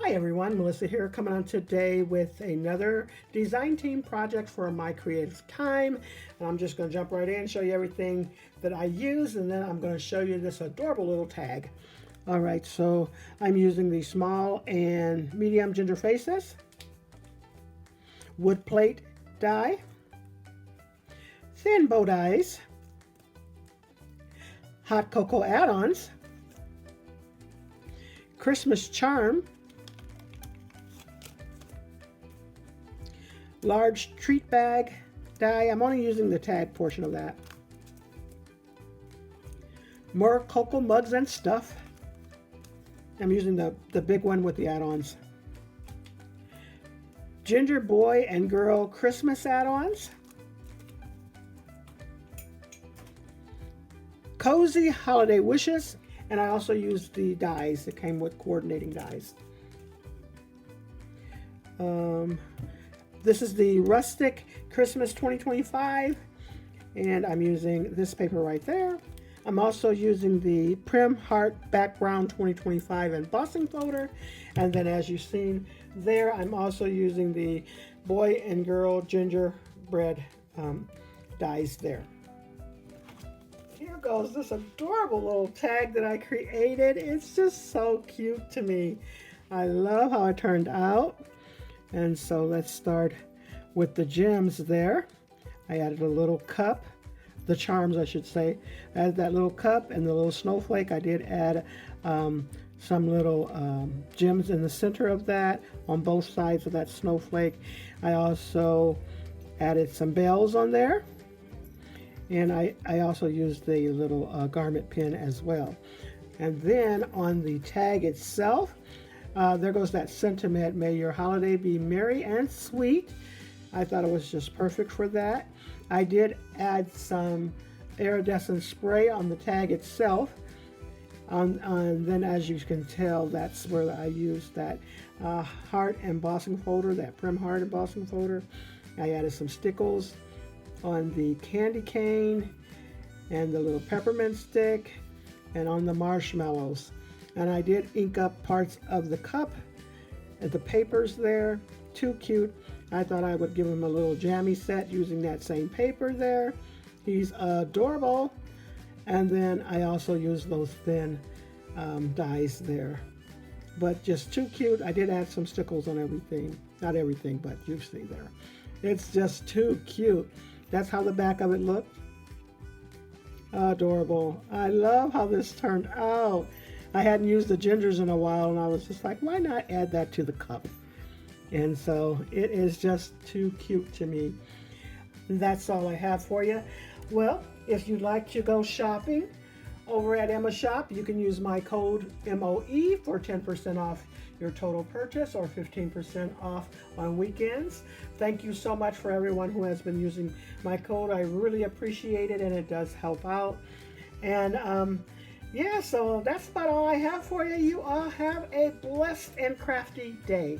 Hi everyone, Melissa here, coming on today with another design team project for my creative time. And I'm just going to jump right in and show you everything that I use, and then I'm going to show you this adorable little tag. All right, so I'm using the small and medium ginger faces, wood plate die, thin bow dies, hot cocoa add-ons, Christmas charm, large treat bag die. I'm only using the tag portion of that. More cocoa mugs and stuff. I'm using the big one with the add-ons. Ginger boy and girl Christmas add-ons. Cozy holiday wishes. And I also used the dies that came with coordinating dies. This is the Rustic Christmas 2025, and I'm using this paper right there. I'm also using the Prim Heart Background 2025 embossing folder, and then as you've seen there, I'm also using the boy and girl gingerbread dies there. Here goes this adorable little tag that I created. It's just so cute to me. I love how it turned out. And so let's start with the gems there. I added a little cup, the charms I should say. I added that little cup and the little snowflake. I did add some little gems in the center of that on both sides of that snowflake. I also added some bells on there. And I also used the little garment pin as well. And then on the tag itself, there goes that sentiment, may your holiday be merry and sweet. I thought it was just perfect for that. I did add some iridescent spray on the tag itself. And then as you can tell, that's where I used that heart embossing folder, that Prim Heart embossing folder. I added some stickles on the candy cane and the little peppermint stick and on the marshmallows. And I did ink up parts of the cup and the papers there. Too cute. I thought I would give him a little jammy set using that same paper there. He's adorable. And then I also used those thin dies there. But just too cute. I did add some stickles on everything. Not everything, but you see there. It's just too cute. That's how the back of it looked. Adorable. I love how this turned out. I hadn't used the gingers in a while, and I was just like, why not add that to the cup? And so it is just too cute to me. That's all I have for you. Well, if you'd like to go shopping over at Emma Shop, you can use my code MOE for 10% off your total purchase or 15% off on weekends. Thank you so much for everyone who has been using my code. I really appreciate it, and it does help out. And yeah, so that's about all I have for you. You all have a blessed and crafty day.